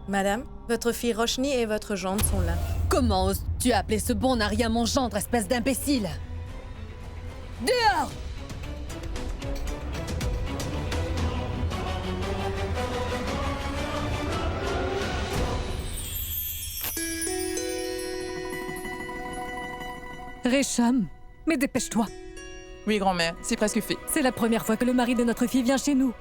Madame, votre fille Roshni et votre gendre sont là. Comment oses-tu appeler ce bon n'a rien mon gendre, espèce d'imbécile? Dehors! Récham, mais dépêche-toi. Oui, grand-mère, c'est presque fait. C'est la première fois que le mari de notre fille vient chez nous.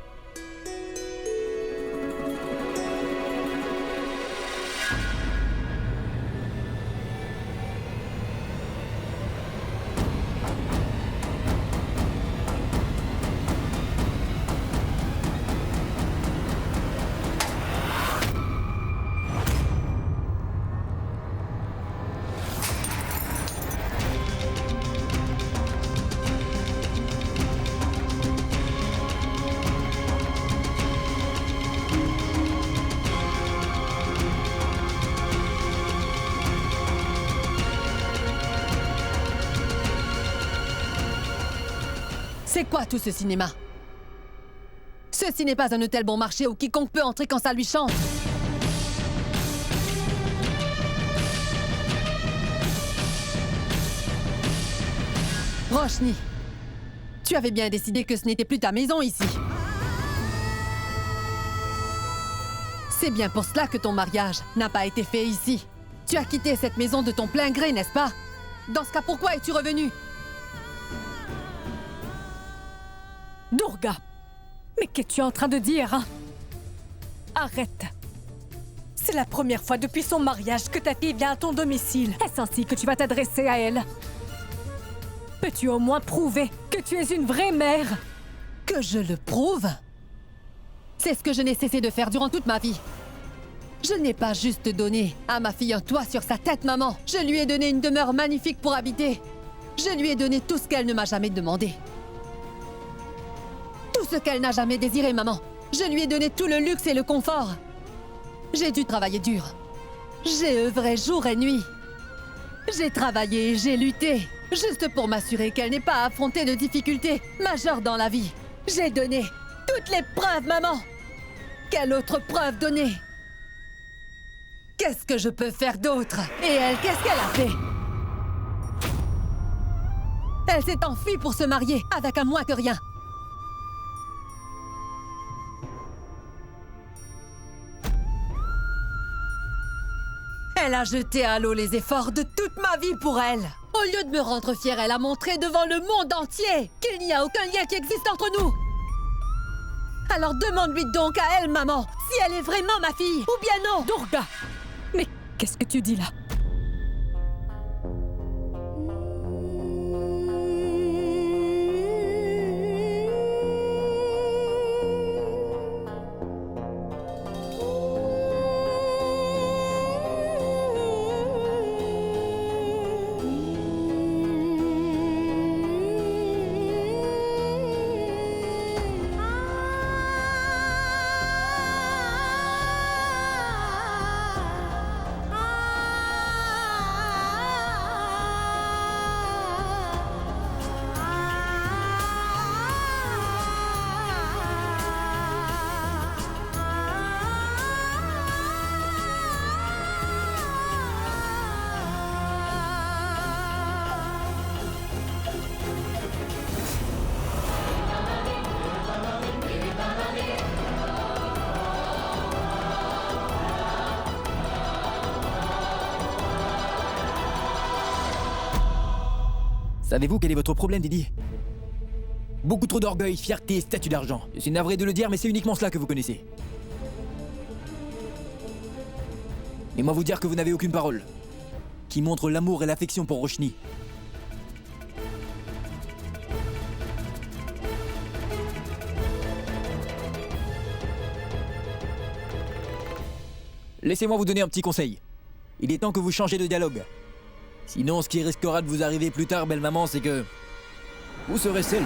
C'est quoi tout ce cinéma? Ceci n'est pas un hôtel bon marché où quiconque peut entrer quand ça lui chante. Roshni, tu avais bien décidé que ce n'était plus ta maison ici. C'est bien pour cela que ton mariage n'a pas été fait ici. Tu as quitté cette maison de ton plein gré, n'est-ce pas? Dans ce cas, pourquoi es-tu revenu? Durga, mais qu'es-tu en train de dire, hein? Arrête. C'est la première fois depuis son mariage que ta fille vient à ton domicile. Est-ce ainsi que tu vas t'adresser à elle? Peux-tu au moins prouver que tu es une vraie mère? Que je le prouve? C'est ce que je n'ai cessé de faire durant toute ma vie. Je n'ai pas juste donné à ma fille un toit sur sa tête, maman. Je lui ai donné une demeure magnifique pour habiter. Je lui ai donné tout ce qu'elle ne m'a jamais demandé. Tout ce qu'elle n'a jamais désiré, maman. Je lui ai donné tout le luxe et le confort. J'ai dû travailler dur. J'ai œuvré jour et nuit. J'ai travaillé et j'ai lutté, juste pour m'assurer qu'elle n'ait pas à affronter de difficultés majeures dans la vie. J'ai donné toutes les preuves, maman. Quelle autre preuve donner? Qu'est-ce que je peux faire d'autre? Et elle, qu'est-ce qu'elle a fait? Elle s'est enfuie pour se marier avec un moins que rien. Elle a jeté à l'eau les efforts de toute ma vie pour elle. Au lieu de me rendre fière, elle a montré devant le monde entier qu'il n'y a aucun lien qui existe entre nous. Alors demande-lui donc à elle, maman, si elle est vraiment ma fille, ou bien non. Durga, mais qu'est-ce que tu dis là? Savez-vous quel est votre problème, Didi? Beaucoup trop d'orgueil, fierté et statut d'argent. Je suis navré de le dire, mais c'est uniquement cela que vous connaissez. Mais moi vous dire que vous n'avez aucune parole qui montre l'amour et l'affection pour Roshni. Laissez-moi vous donner un petit conseil. Il est temps que vous changiez de dialogue. Sinon, ce qui risquera de vous arriver plus tard, belle maman, c'est que vous serez seule.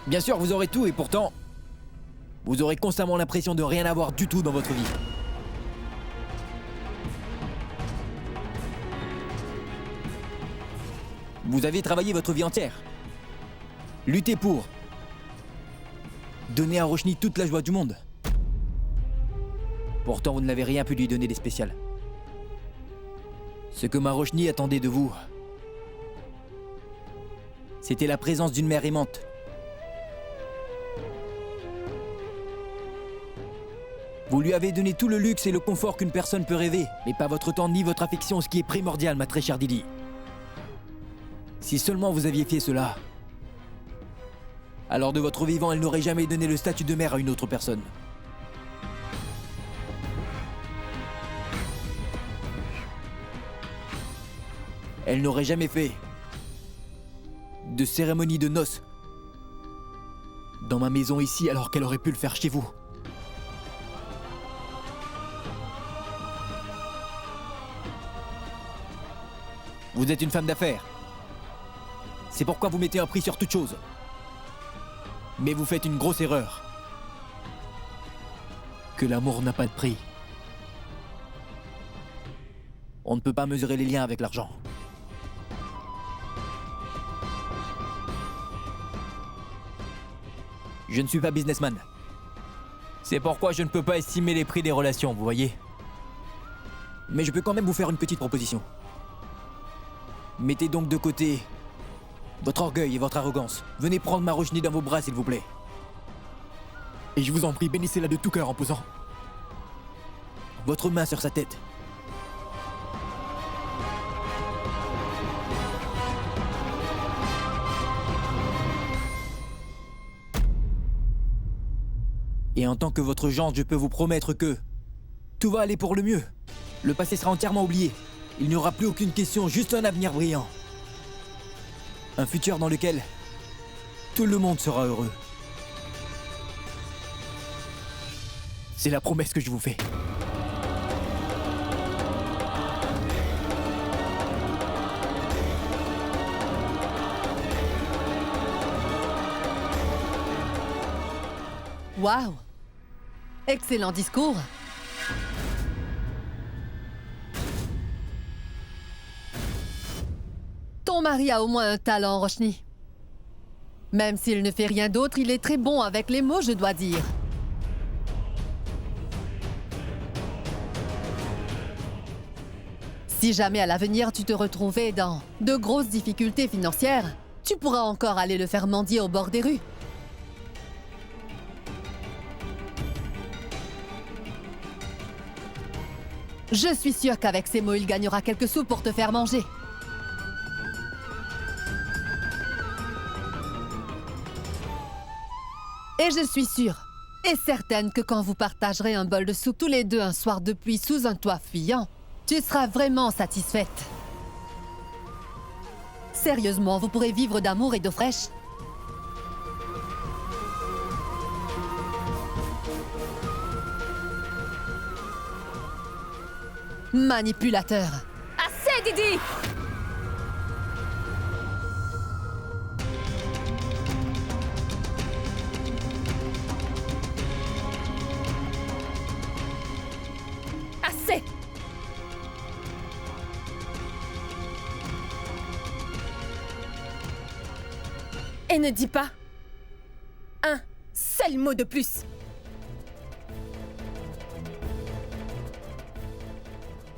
Bien sûr, vous aurez tout et pourtant, vous aurez constamment l'impression de rien avoir du tout dans votre vie. Vous avez travaillé votre vie entière. Lutter pour donner à Roshni toute la joie du monde. Pourtant, vous ne l'avez rien pu lui donner de spécial. Ce que ma Roshni attendait de vous, c'était la présence d'une mère aimante. Vous lui avez donné tout le luxe et le confort qu'une personne peut rêver, mais pas votre temps ni votre affection, ce qui est primordial, ma très chère Didi. Si seulement vous aviez fait cela, alors de votre vivant, elle n'aurait jamais donné le statut de mère à une autre personne. Elle n'aurait jamais fait de cérémonie de noces dans ma maison ici, alors qu'elle aurait pu le faire chez vous. Vous êtes une femme d'affaires. C'est pourquoi vous mettez un prix sur toute chose. Mais vous faites une grosse erreur. Que l'amour n'a pas de prix. On ne peut pas mesurer les liens avec l'argent. Je ne suis pas businessman. C'est pourquoi je ne peux pas estimer les prix des relations, vous voyez. Mais je peux quand même vous faire une petite proposition. Mettez donc de côté votre orgueil et votre arrogance. Venez prendre ma Roshni dans vos bras, s'il vous plaît. Et je vous en prie, bénissez-la de tout cœur en posant votre main sur sa tête. Et en tant que votre gendre, je peux vous promettre que tout va aller pour le mieux. Le passé sera entièrement oublié. Il n'y aura plus aucune question, juste un avenir brillant. Un futur dans lequel tout le monde sera heureux. C'est la promesse que je vous fais. Waouh! Excellent discours! Ton mari a au moins un talent, Roshni. Même s'il ne fait rien d'autre, il est très bon avec les mots, je dois dire. Si jamais à l'avenir tu te retrouvais dans de grosses difficultés financières, tu pourras encore aller le faire mendier au bord des rues. Je suis sûre qu'avec ces mots, il gagnera quelques sous pour te faire manger. Et je suis sûre et certaine que quand vous partagerez un bol de soupe tous les deux un soir de pluie sous un toit fuyant, tu seras vraiment satisfaite. Sérieusement, vous pourrez vivre d'amour et d'eau fraîche. Manipulateur. Assez, Didi! Assez! Et ne dis pas un seul mot de plus.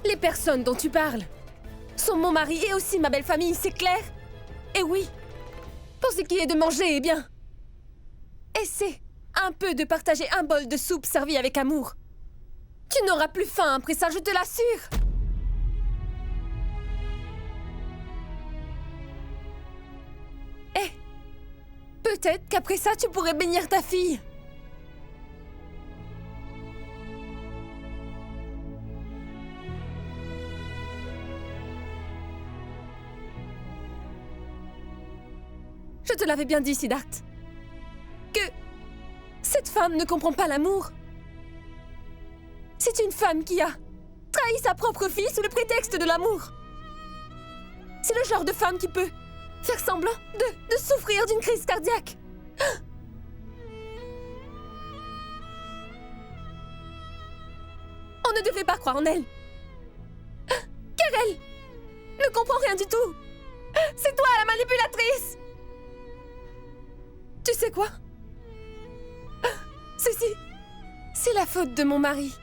Les personnes dont tu parles sont mon mari et aussi ma belle famille, c'est clair? Et oui, pour ce qui est de manger, eh bien, essaie un peu de partager un bol de soupe servi avec amour. Tu n'auras plus faim après ça, je te l'assure. Et peut-être qu'après ça, tu pourrais bénir ta fille. Je te l'avais bien dit, Siddharth, que cette femme ne comprend pas l'amour. C'est une femme qui a trahi sa propre fille sous le prétexte de l'amour. C'est le genre de femme qui peut faire semblant de souffrir d'une crise cardiaque. On ne devait pas croire en elle. Car elle ne comprend rien du tout. C'est toi la manipulatrice. Tu sais quoi? Ceci, c'est la faute de mon mari.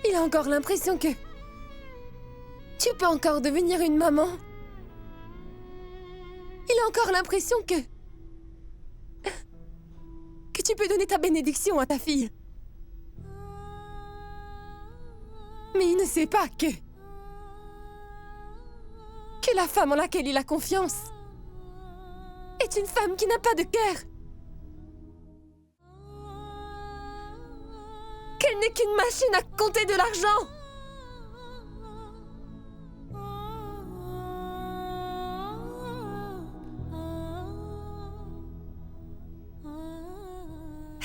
Il a encore l'impression que... tu peux encore devenir une maman. Il a encore l'impression que tu peux donner ta bénédiction à ta fille. Mais il ne sait pas que la femme en laquelle il a confiance est une femme qui n'a pas de cœur. Qu'elle n'est qu'une machine à compter de l'argent.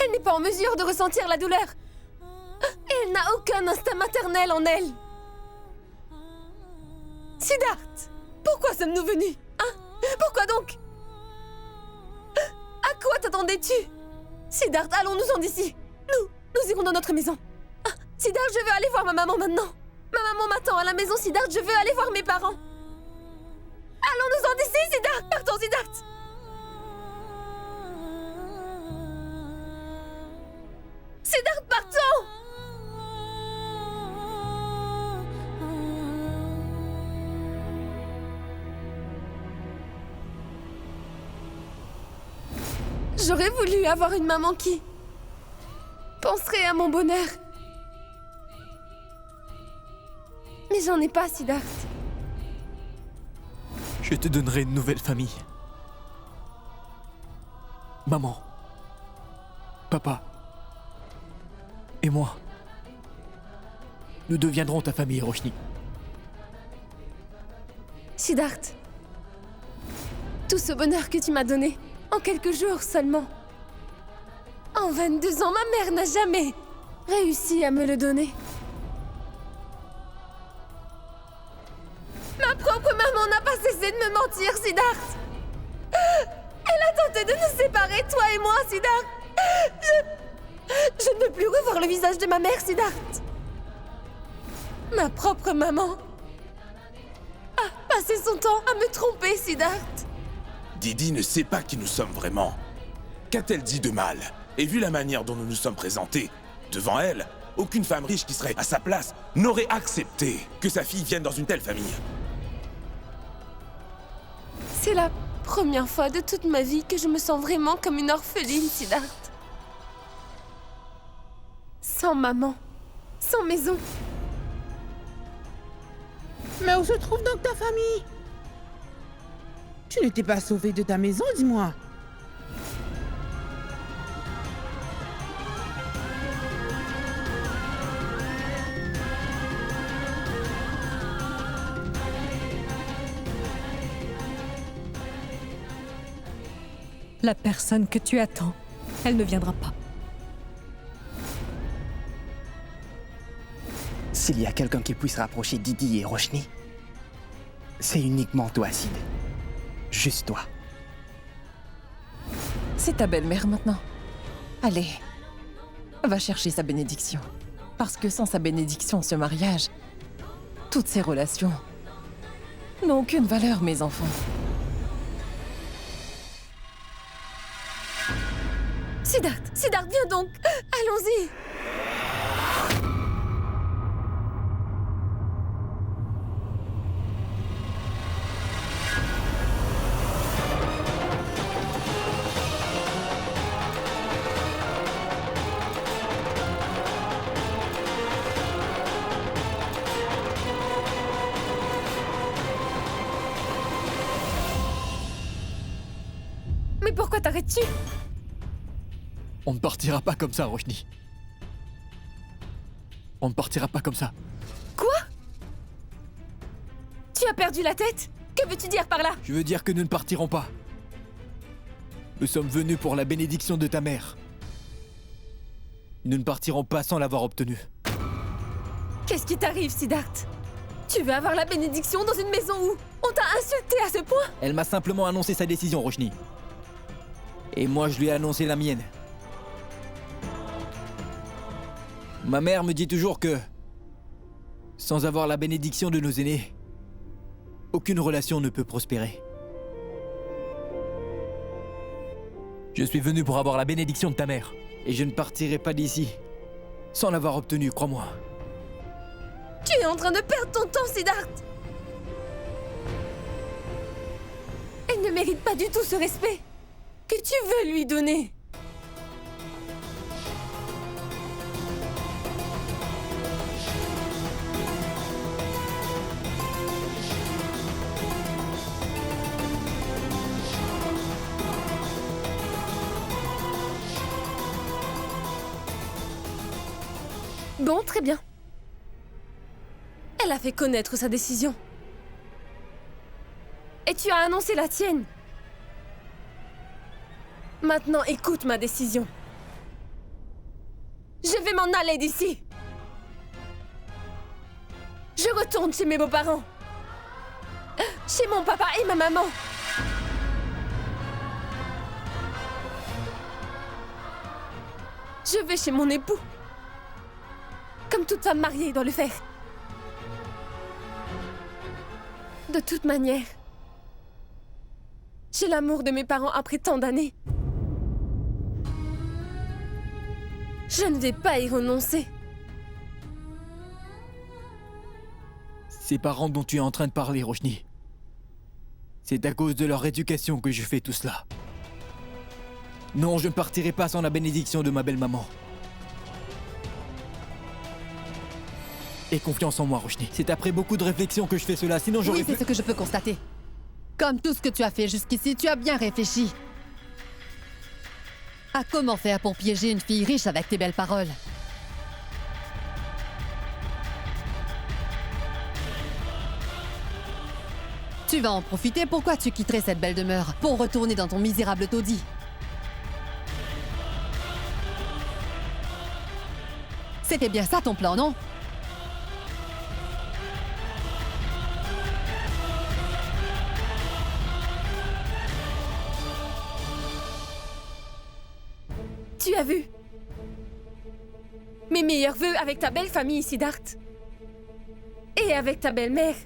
Elle n'est pas en mesure de ressentir la douleur. Et elle n'a aucun instinct maternel en elle. Siddharth, pourquoi sommes-nous venus? Hein? Pourquoi donc? À quoi t'attendais-tu? Siddharth, allons-nous-en d'ici. Nous irons dans notre maison. Ah, Siddharth, je veux aller voir ma maman maintenant. Ma maman m'attend à la maison, Siddharth, je veux aller voir mes parents. Allons-nous-en d'ici, Siddharth. Partons, Siddharth. Siddharth, partons! J'aurais voulu avoir une maman qui penserait à mon bonheur. Mais j'en ai pas, Siddharth. Je te donnerai une nouvelle famille. Maman. Papa. Et moi. Nous deviendrons ta famille, Roshni. Siddharth, tout ce bonheur que tu m'as donné, en quelques jours seulement. En 22 ans, ma mère n'a jamais réussi à me le donner. Ma propre maman n'a pas cessé de me mentir, Siddharth. Elle a tenté de nous séparer, toi et moi, Siddharth. Je ne veux plus revoir le visage de ma mère, Siddharth. Ma propre maman a passé son temps à me tromper, Siddharth. Didi ne sait pas qui nous sommes vraiment. Qu'a-t-elle dit de mal? Et vu la manière dont nous nous sommes présentés, devant elle, aucune femme riche qui serait à sa place n'aurait accepté que sa fille vienne dans une telle famille. C'est la première fois de toute ma vie que je me sens vraiment comme une orpheline, Siddharth. Sans maman, sans maison. Mais où se trouve donc ta famille? Tu n'étais pas sauvée de ta maison, dis-moi. La personne que tu attends, elle ne viendra pas. S'il y a quelqu'un qui puisse rapprocher Didi et Roshni, c'est uniquement toi, Sid. Juste toi. C'est ta belle-mère maintenant. Allez, va chercher sa bénédiction. Parce que sans sa bénédiction, ce mariage, toutes ces relations n'ont aucune valeur, mes enfants. Siddharth, viens donc. Allons-y. Mais pourquoi t'arrêtes-tu? On ne partira pas comme ça, Roshni. On ne partira pas comme ça. Quoi? Tu as perdu la tête? Que veux-tu dire par là? Je veux dire que nous ne partirons pas. Nous sommes venus pour la bénédiction de ta mère. Nous ne partirons pas sans l'avoir obtenue. Qu'est-ce qui t'arrive, Siddharth? Tu veux avoir la bénédiction dans une maison où on t'a insulté à ce point? Elle m'a simplement annoncé sa décision, Roshni. Et moi, je lui ai annoncé la mienne. Ma mère me dit toujours que, sans avoir la bénédiction de nos aînés, aucune relation ne peut prospérer. Je suis venu pour avoir la bénédiction de ta mère. Et je ne partirai pas d'ici sans l'avoir obtenue, crois-moi. Tu es en train de perdre ton temps, Siddharth. Elle ne mérite pas du tout ce respect que tu veux lui donner. Bon, très bien. Elle a fait connaître sa décision. Et tu as annoncé la tienne. Maintenant, écoute ma décision. Je vais m'en aller d'ici. Je retourne chez mes beaux-parents. Chez mon papa et ma maman. Je vais chez mon époux. Comme toute femme mariée doit le faire. De toute manière, j'ai l'amour de mes parents après tant d'années. Je ne vais pas y renoncer. Ces parents dont tu es en train de parler, Roshni, c'est à cause de leur éducation que je fais tout cela. Non, je ne partirai pas sans la bénédiction de ma belle-maman. Aie confiance en moi, Roshni. C'est après beaucoup de réflexion que je fais cela, sinon j'aurais Oui, c'est ce que je peux constater. Comme tout ce que tu as fait jusqu'ici, tu as bien réfléchi. À comment faire pour piéger une fille riche avec tes belles paroles. Tu vas en profiter, pourquoi tu quitterais cette belle demeure pour retourner dans ton misérable taudis? C'était bien ça ton plan, non? Tu as vu? Mes meilleurs vœux avec ta belle famille, Siddharth. Et avec ta belle-mère.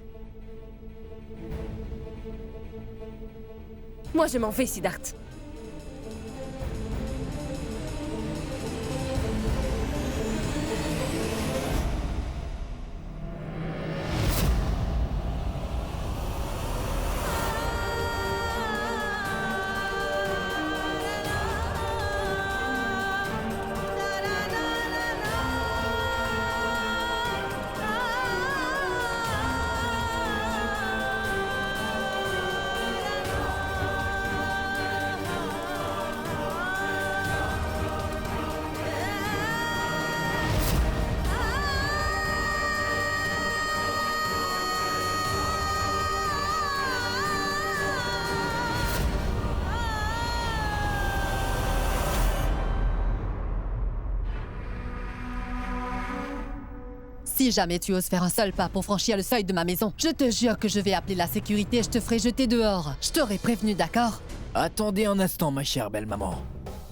Moi, je m'en vais, Siddharth. Si jamais tu oses faire un seul pas pour franchir le seuil de ma maison, je te jure que je vais appeler la sécurité et je te ferai jeter dehors. Je t'aurais prévenu, d'accord? Attendez un instant, ma chère belle-maman.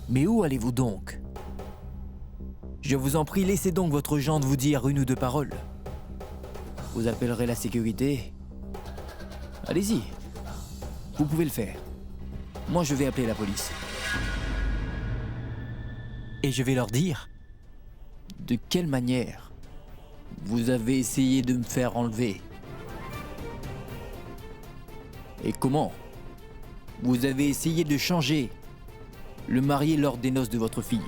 Mais où allez-vous donc? Je vous en prie, laissez donc votre gendre vous dire une ou deux paroles. Vous appellerez la sécurité. Allez-y. Vous pouvez le faire. Moi, je vais appeler la police. Et je vais leur dire de quelle manière vous avez essayé de me faire enlever. Et comment vous avez essayé de changer le marié lors des noces de votre fille.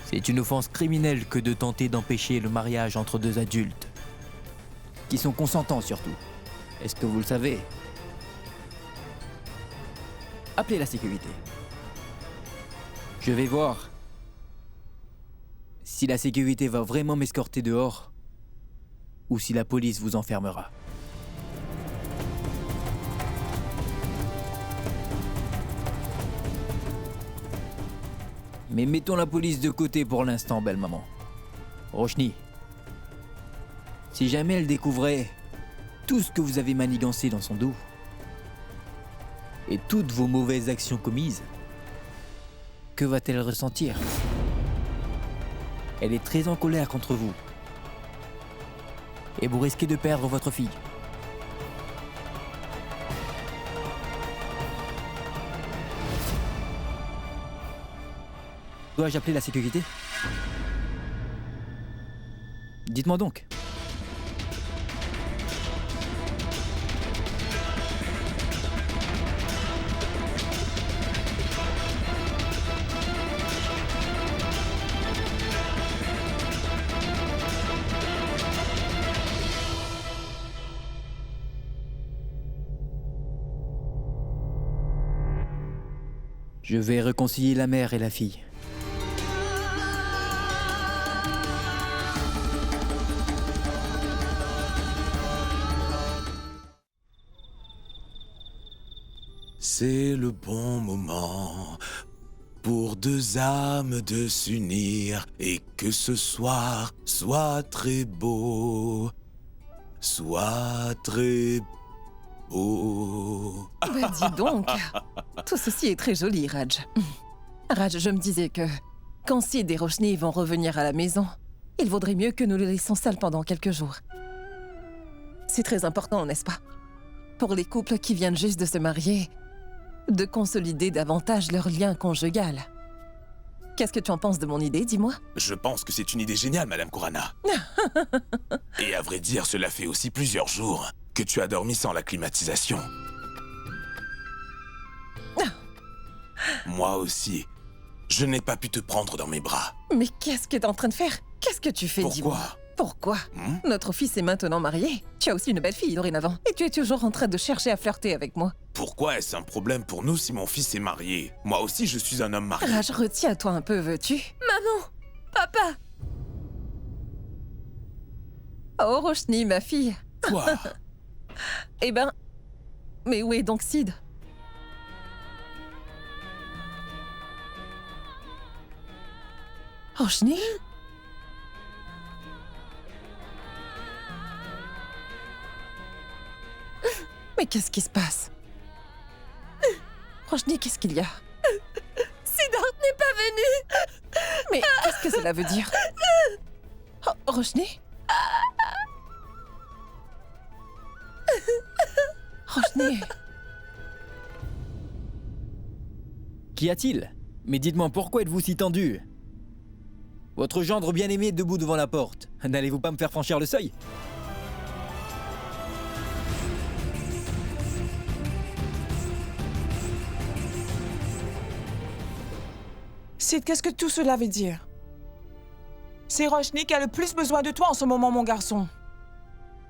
C'est une offense criminelle que de tenter d'empêcher le mariage entre deux adultes, qui sont consentants surtout. Est-ce que vous le savez? Appelez la sécurité. Je vais voir si la sécurité va vraiment m'escorter dehors ou si la police vous enfermera. Mais mettons la police de côté pour l'instant, belle maman. Roshni, si jamais elle découvrait tout ce que vous avez manigancé dans son dos et toutes vos mauvaises actions commises, que va-t-elle ressentir? Elle est très en colère contre vous. Et vous risquez de perdre votre fille. Dois-je appeler la sécurité? Dites-moi donc. Je vais réconcilier la mère et la fille. C'est le bon moment pour deux âmes de s'unir et que ce soir soit très beau, soit très beau. Bah dis donc, tout ceci est très joli, Raj. Raj, je me disais que quand Sid et Roshni vont revenir à la maison, il vaudrait mieux que nous les laissions seuls pendant quelques jours. C'est très important, n'est-ce pas? Pour les couples qui viennent juste de se marier, de consolider davantage leur lien conjugal. Qu'est-ce que tu en penses de mon idée, dis-moi? Je pense que c'est une idée géniale, Madame Kurana. Et à vrai dire, cela fait aussi plusieurs jours que tu as dormi sans la climatisation. Moi aussi, je n'ai pas pu te prendre dans mes bras. Mais qu'est-ce que t'es en train de faire? Qu'est-ce que tu fais, dis-moi? Pourquoi? Notre fils est maintenant marié. Tu as aussi une belle fille dorénavant. Et tu es toujours en train de chercher à flirter avec moi. Pourquoi est-ce un problème pour nous si mon fils est marié? Moi aussi, je suis un homme marié. Raj, retiens-toi un peu, veux-tu? Maman! Papa! Oh, Roshni, ma fille. Quoi? Eh ben... Mais où est donc Sid? Roshni? Mais qu'est-ce qui se passe? Roshni, qu'est-ce qu'il y a? Siddharth n'est pas venu! Mais qu'est-ce que cela veut dire? Oh, Roshni? Roshni? Qu'y a-t-il? Mais dites-moi, pourquoi êtes-vous si tendu? Votre gendre bien-aimé est debout devant la porte. N'allez-vous pas me faire franchir le seuil? Sid, qu'est-ce que tout cela veut dire? C'est Roshni qui a le plus besoin de toi en ce moment, mon garçon.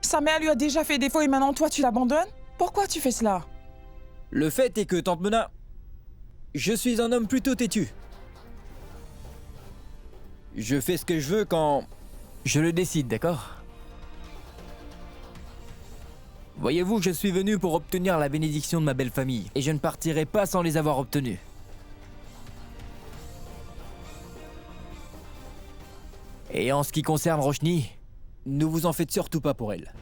Sa mère lui a déjà fait défaut et maintenant toi tu l'abandonnes? Pourquoi tu fais cela? Le fait est que, Tante Mena, je suis un homme plutôt têtu. Je fais ce que je veux quand je le décide, d'accord? Voyez-vous, je suis venu pour obtenir la bénédiction de ma belle famille, et je ne partirai pas sans les avoir obtenus. Et en ce qui concerne Roshni, ne vous en faites surtout pas pour elle.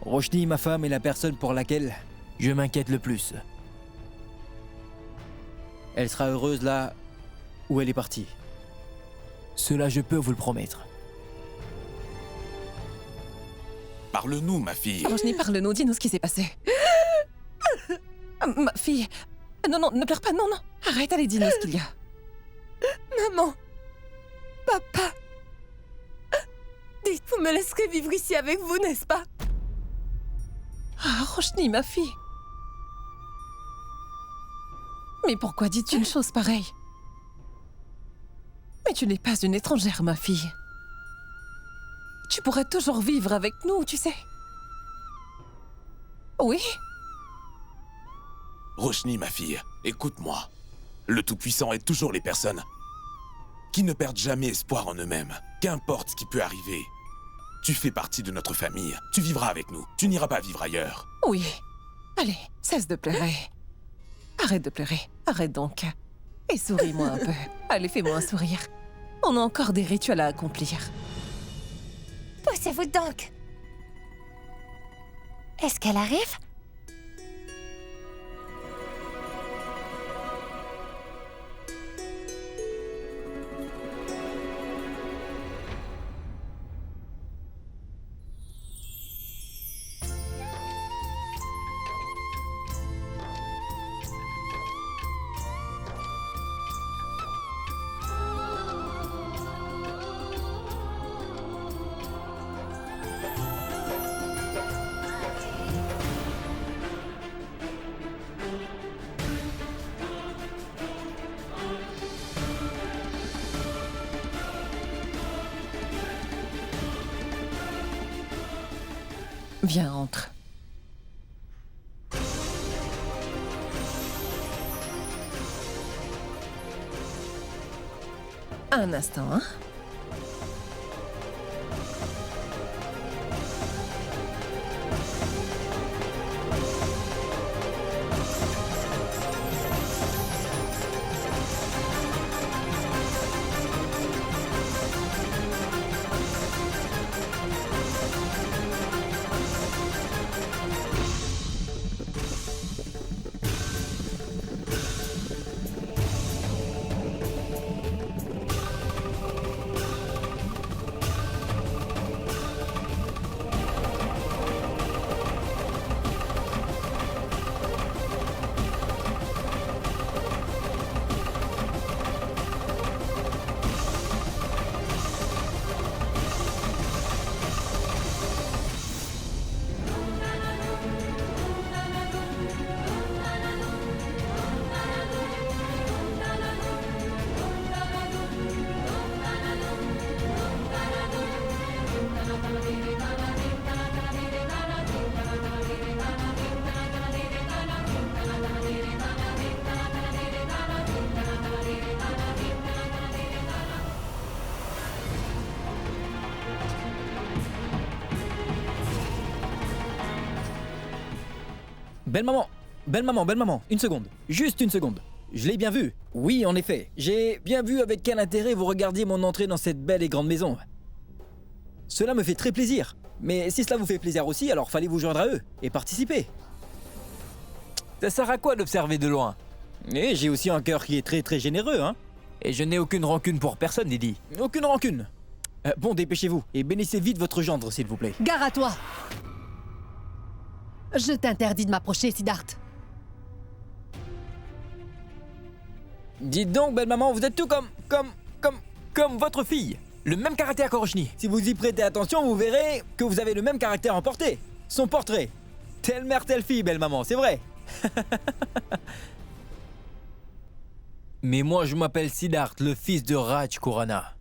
Roshni, ma femme, est la personne pour laquelle je m'inquiète le plus. Elle sera heureuse là où elle est partie. Cela, je peux vous le promettre. Parle-nous, ma fille. Roshni, parle-nous, dis-nous ce qui s'est passé. Ma fille... Non, non, ne pleure pas, non, non. Arrête, allez, dis-nous ce qu'il y a. Maman! Papa! Dites, vous me laisserez vivre ici avec vous, n'est-ce pas? Ah, Roshni, ma fille. Mais pourquoi dis-tu une chose pareille? Mais tu n'es pas une étrangère, ma fille. Tu pourrais toujours vivre avec nous, tu sais. Oui? Roshni, ma fille, écoute-moi. Le Tout-Puissant aide toujours les personnes qui ne perdent jamais espoir en eux-mêmes. Qu'importe ce qui peut arriver. Tu fais partie de notre famille. Tu vivras avec nous. Tu n'iras pas vivre ailleurs. Oui. Allez, cesse de pleurer. Arrête de pleurer. Arrête donc. Et souris-moi un peu. Allez, fais-moi un sourire. On a encore des rituels à accomplir. Poussez-vous donc! Est-ce qu'elle arrive? Viens, entre. Un instant, hein? Belle maman, une seconde, juste une seconde. Je l'ai bien vu. Oui, en effet, j'ai bien vu avec quel intérêt vous regardiez mon entrée dans cette belle et grande maison. Cela me fait très plaisir. Mais si cela vous fait plaisir aussi, alors fallait vous joindre à eux et participer. Ça sert à quoi d'observer de loin? Et j'ai aussi un cœur qui est très très généreux, hein. Et je n'ai aucune rancune pour personne, Didi. Aucune rancune. Bon, dépêchez-vous et bénissez vite votre gendre, s'il vous plaît. Gare à toi! Je t'interdis de m'approcher, Siddharth. Dites donc, belle maman, vous êtes tout comme votre fille. Le même caractère qu'Oroshni. Si vous y prêtez attention, vous verrez que vous avez le même caractère emporté. Son portrait. Telle mère, telle fille, belle maman, c'est vrai. Mais moi, je m'appelle Siddharth, le fils de Raj Khurana.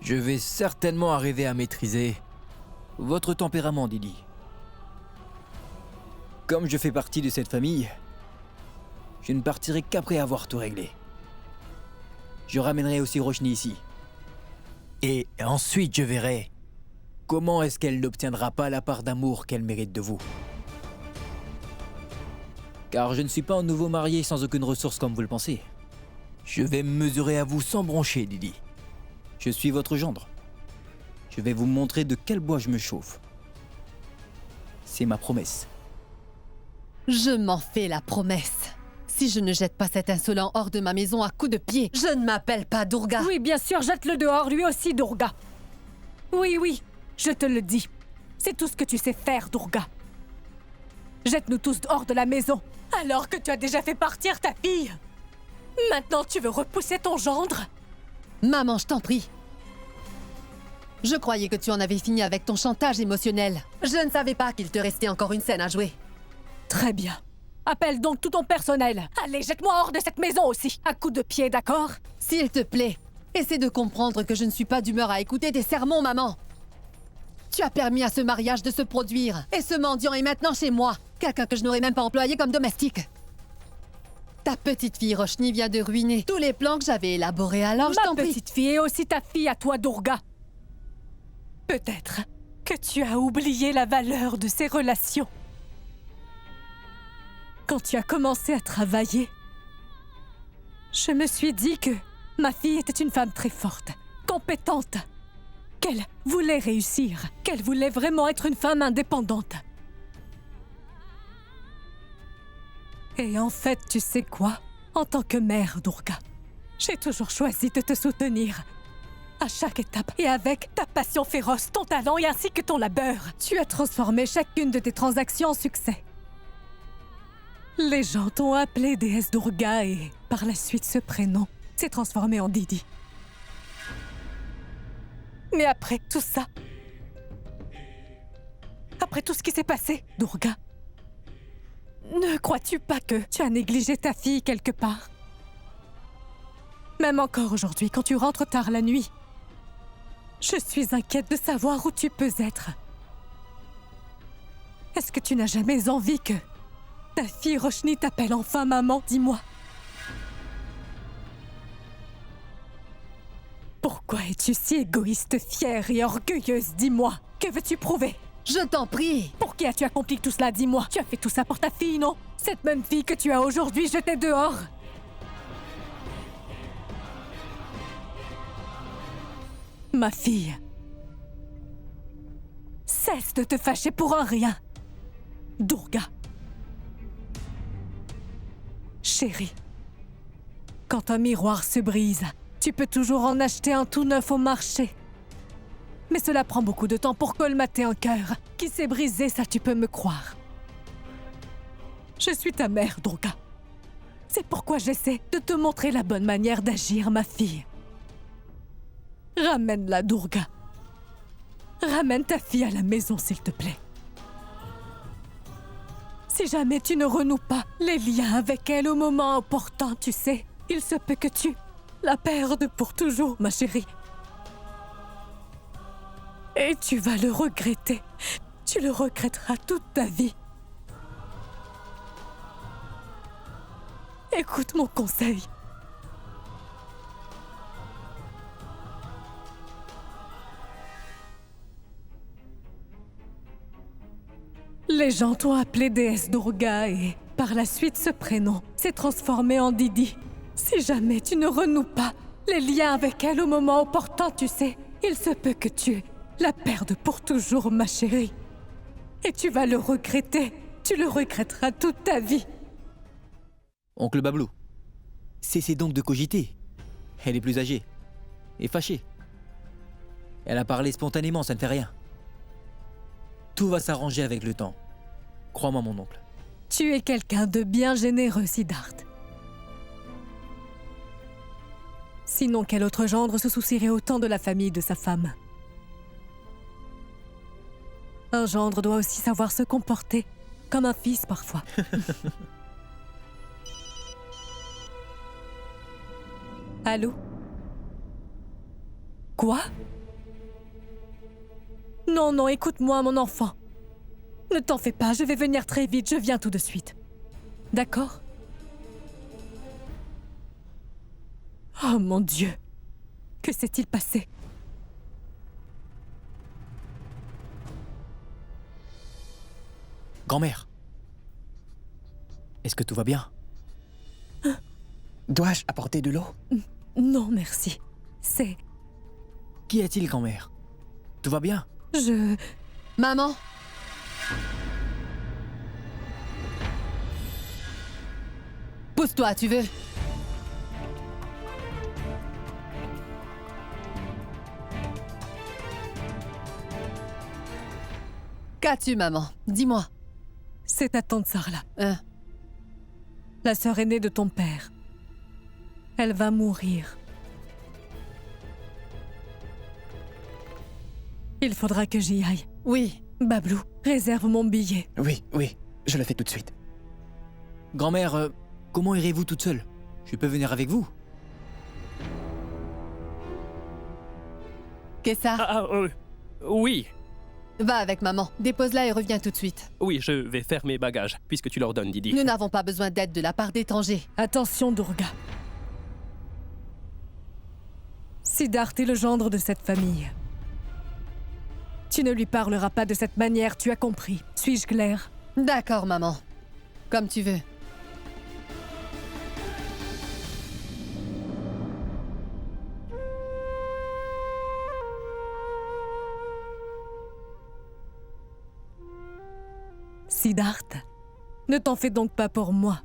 Je vais certainement arriver à maîtriser votre tempérament, Didi. Comme je fais partie de cette famille, je ne partirai qu'après avoir tout réglé. Je ramènerai aussi Roshni ici. Et ensuite, je verrai comment est-ce qu'elle n'obtiendra pas la part d'amour qu'elle mérite de vous. Car je ne suis pas un nouveau marié sans aucune ressource comme vous le pensez. Je vais me mesurer à vous sans broncher, Didi. Je suis votre gendre. Je vais vous montrer de quel bois je me chauffe. C'est ma promesse. Je m'en fais la promesse. Si je ne jette pas cet insolent hors de ma maison à coups de pied, je ne m'appelle pas Durga. Oui, bien sûr, jette-le dehors, lui aussi, Durga. Oui, je te le dis. C'est tout ce que tu sais faire, Durga. Jette-nous tous hors de la maison, alors que tu as déjà fait partir ta fille. Maintenant, tu veux repousser ton gendre? Maman, je t'en prie. Je croyais que tu en avais fini avec ton chantage émotionnel. Je ne savais pas qu'il te restait encore une scène à jouer. Très bien. Appelle donc tout ton personnel. Allez, jette-moi hors de cette maison aussi. À coups de pied, d'accord? S'il te plaît, essaie de comprendre que je ne suis pas d'humeur à écouter tes sermons, maman. Tu as permis à ce mariage de se produire. Et ce mendiant est maintenant chez moi. Quelqu'un que je n'aurais même pas employé comme domestique. Ta petite fille Roshni vient de ruiner tous les plans que j'avais élaborés, alors je t'en prie. Ma petite fille et aussi ta fille à toi, Durga. Peut-être que tu as oublié la valeur de ces relations. Quand tu as commencé à travailler, je me suis dit que ma fille était une femme très forte, compétente, qu'elle voulait réussir, qu'elle voulait vraiment être une femme indépendante. Et en fait, tu sais quoi? En tant que mère, Durga, j'ai toujours choisi de te soutenir. À chaque étape, et avec ta passion féroce, ton talent et ainsi que ton labeur, tu as transformé chacune de tes transactions en succès. Les gens t'ont appelé déesse Durga et, par la suite, ce prénom s'est transformé en Didi. Mais après tout ça, après tout ce qui s'est passé, Durga, ne crois-tu pas que tu as négligé ta fille quelque part? Même encore aujourd'hui, quand tu rentres tard la nuit, je suis inquiète de savoir où tu peux être. Est-ce que tu n'as jamais envie que ta fille Roshni t'appelle enfin maman? Dis-moi. Pourquoi es-tu si égoïste, fière et orgueilleuse? Dis-moi. Que veux-tu prouver? Je t'en prie. Pour qui as-tu accompli tout cela? Dis-moi. Tu as fait tout ça pour ta fille, non? Cette même fille que tu as aujourd'hui jetée dehors. Ma fille. Cesse de te fâcher pour un rien. Durga. Chérie. Quand un miroir se brise, tu peux toujours en acheter un tout neuf au marché. Mais cela prend beaucoup de temps pour colmater un cœur qui s'est brisé, ça tu peux me croire. Je suis ta mère, Durga. C'est pourquoi j'essaie de te montrer la bonne manière d'agir, ma fille. Ramène-la, Durga. Ramène ta fille à la maison, s'il te plaît. Si jamais tu ne renoues pas les liens avec elle au moment opportun, tu sais, il se peut que tu la perdes pour toujours, ma chérie. Et tu vas le regretter. Tu le regretteras toute ta vie. Écoute mon conseil. Les gens t'ont appelé déesse Durga et, par la suite, ce prénom s'est transformé en Didi. Si jamais tu ne renoues pas les liens avec elle au moment opportun, tu sais, il se peut que tu la perdes pour toujours, ma chérie. Et tu vas le regretter. Tu le regretteras toute ta vie. Oncle Bablou, cessez donc de cogiter. Elle est plus âgée. Et fâchée. Elle a parlé spontanément, ça ne fait rien. Tout va s'arranger avec le temps. Crois-moi, mon oncle. Tu es quelqu'un de bien généreux, Siddharth. Sinon, quel autre gendre se soucierait autant de la famille de sa femme? Un gendre doit aussi savoir se comporter comme un fils parfois. Allô? Quoi? Non, non, écoute-moi, mon enfant. Ne t'en fais pas, je vais venir très vite, je viens tout de suite. D'accord? Oh mon Dieu! Que s'est-il passé? Grand-mère, est-ce que tout va bien? Dois-je apporter de l'eau? Non, merci. C'est... Qu'y a-t-il, grand-mère? Tout va bien? Maman! Pousse-toi, tu veux? Qu'as-tu, maman? Dis-moi. C'est ta tante Sarla. Hein? La sœur aînée de ton père. Elle va mourir. Il faudra que j'y aille. Oui. Bablou, réserve mon billet. Oui, oui, je le fais tout de suite. Grand-mère, comment irez-vous toute seule? Je peux venir avec vous? Qu'est-ce ça? Oui. Va avec maman, dépose-la et reviens tout de suite. Oui, je vais faire mes bagages, puisque tu leur donnes, Didi. Nous n'avons pas besoin d'aide de la part d'étrangers. Attention, Durga. Siddharth est le gendre de cette famille. Tu ne lui parleras pas de cette manière, tu as compris. Suis-je claire? D'accord, maman. Comme tu veux. Siddharth, ne t'en fais donc pas pour moi.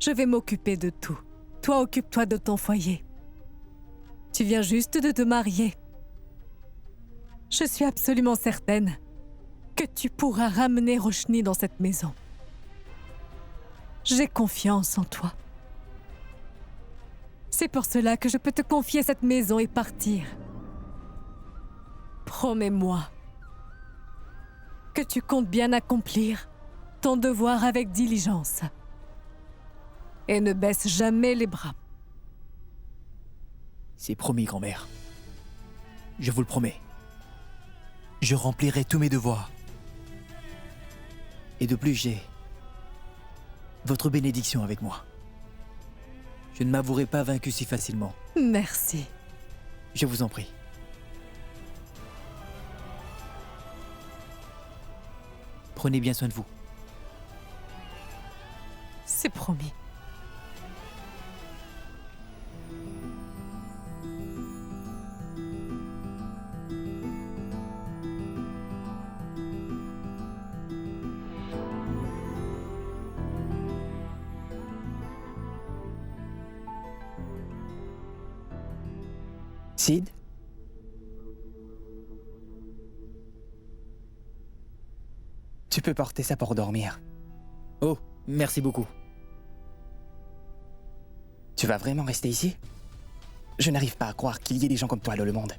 Je vais m'occuper de tout. Toi, occupe-toi de ton foyer. Tu viens juste de te marier. Je suis absolument certaine que tu pourras ramener Roshni dans cette maison. J'ai confiance en toi. C'est pour cela que je peux te confier cette maison et partir. Promets-moi que tu comptes bien accomplir ton devoir avec diligence. Et ne baisse jamais les bras. C'est promis, grand-mère. Je vous le promets. Je remplirai tous mes devoirs. Et de plus, j'ai votre bénédiction avec moi. Je ne m'avouerai pas vaincu si facilement. Merci. Je vous en prie. Prenez bien soin de vous. C'est promis. Sid? Tu peux porter ça pour dormir. Oh, merci beaucoup. Tu vas vraiment rester ici? Je n'arrive pas à croire qu'il y ait des gens comme toi dans le monde.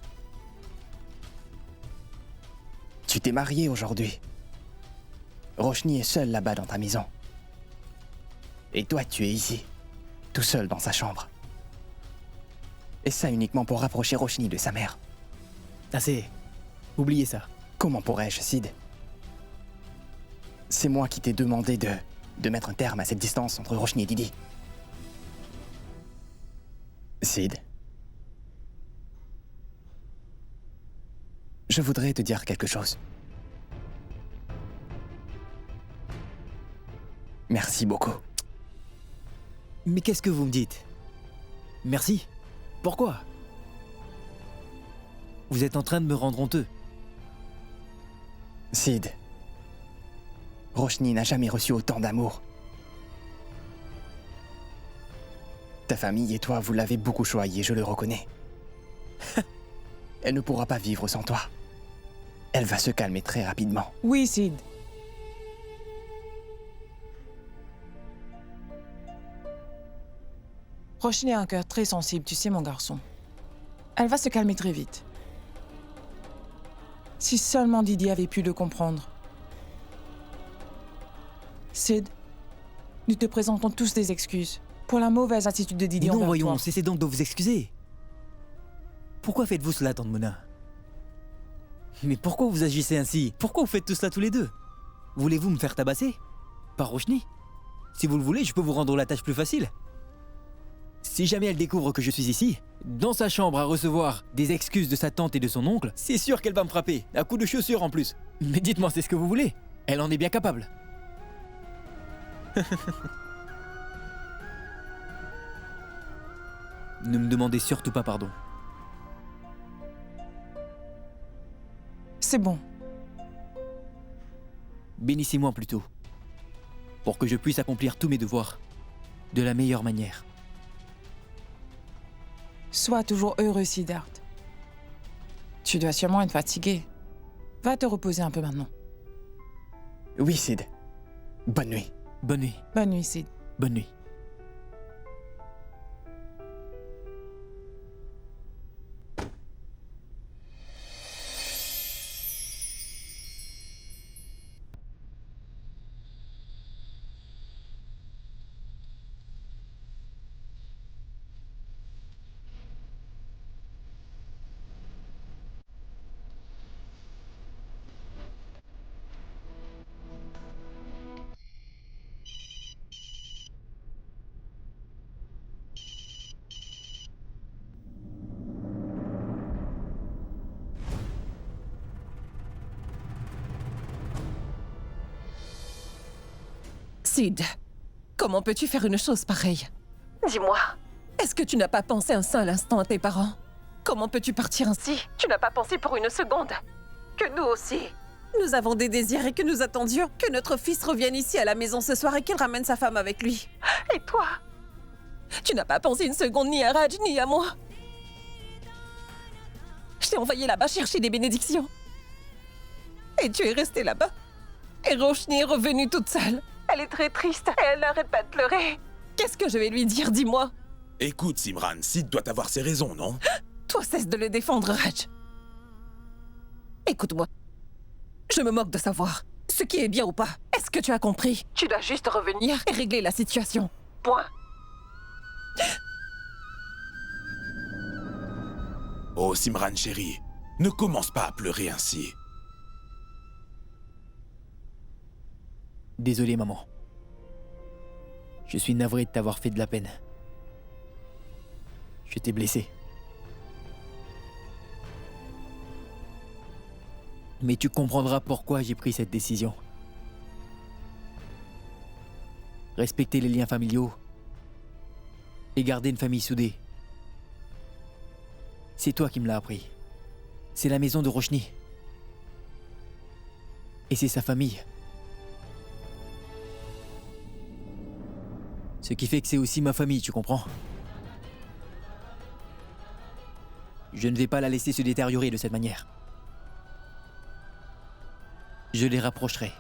Tu t'es marié aujourd'hui. Roshni est seule là-bas dans ta maison. Et toi, tu es ici, tout seul dans sa chambre. Et ça uniquement pour rapprocher Roshni de sa mère. Assez. Oubliez ça. Comment pourrais-je, Sid? C'est moi qui t'ai demandé de mettre un terme à cette distance entre Roshni et Didi. Sid. Je voudrais te dire quelque chose. Merci beaucoup. Mais qu'est-ce que vous me dites? Merci? Pourquoi? Vous êtes en train de me rendre honteux. Sid. Roshni n'a jamais reçu autant d'amour. Ta famille et toi, vous l'avez beaucoup choyée, je le reconnais. Elle ne pourra pas vivre sans toi. Elle va se calmer très rapidement. Oui, Sid. Roshni a un cœur très sensible, tu sais, mon garçon. Elle va se calmer très vite. Si seulement Didi avait pu le comprendre. Sid, nous te présentons tous des excuses pour la mauvaise attitude de Didi Non, envers voyons, toi. cessez donc de vous excuser. Pourquoi faites-vous cela, Tante Mona? Mais pourquoi vous agissez ainsi? Pourquoi vous faites tout cela tous les deux? Voulez-vous me faire tabasser? Par Roshni? Si vous le voulez, je peux vous rendre la tâche plus facile. Si jamais elle découvre que je suis ici, dans sa chambre à recevoir des excuses de sa tante et de son oncle, c'est sûr qu'elle va me frapper, à coups de chaussures en plus. Mais dites-moi, c'est ce que vous voulez? Elle en est bien capable. Ne me demandez surtout pas pardon. C'est bon. Bénissez-moi plutôt, pour que je puisse accomplir tous mes devoirs de la meilleure manière. Sois toujours heureux, Siddharth. Tu dois sûrement être fatigué. Va te reposer un peu maintenant. Oui, Sid. Bonne nuit. Bonne nuit. Bonne nuit, Sid. Bonne nuit. Sid, comment peux-tu faire une chose pareille? Dis-moi, est-ce que tu n'as pas pensé un seul instant à tes parents? Comment peux-tu partir ainsi? Tu n'as pas pensé pour une seconde que nous aussi, nous avons des désirs et que nous attendions que notre fils revienne ici à la maison ce soir et qu'il ramène sa femme avec lui. Et toi? Tu n'as pas pensé une seconde ni à Raj ni à moi? Je t'ai envoyé là-bas chercher des bénédictions. Et tu es resté là-bas. Et Roshni est revenue toute seule. Elle est très triste et elle n'arrête pas de pleurer. Qu'est-ce que je vais lui dire, dis-moi? Écoute, Simran, Sid doit avoir ses raisons, non? Toi, cesse de le défendre, Raj. Écoute-moi. Je me moque de savoir ce qui est bien ou pas. Est-ce que tu as compris? Tu dois juste revenir et régler la situation. Point. Oh, Simran chérie, ne commence pas à pleurer ainsi. Désolé, maman. Je suis navré de t'avoir fait de la peine. Je t'ai blessé. Mais tu comprendras pourquoi j'ai pris cette décision. Respecter les liens familiaux et garder une famille soudée. C'est toi qui me l'as appris. C'est la maison de Roshni. Et c'est sa famille. Ce qui fait que c'est aussi ma famille, tu comprends? Je ne vais pas la laisser se détériorer de cette manière. Je les rapprocherai.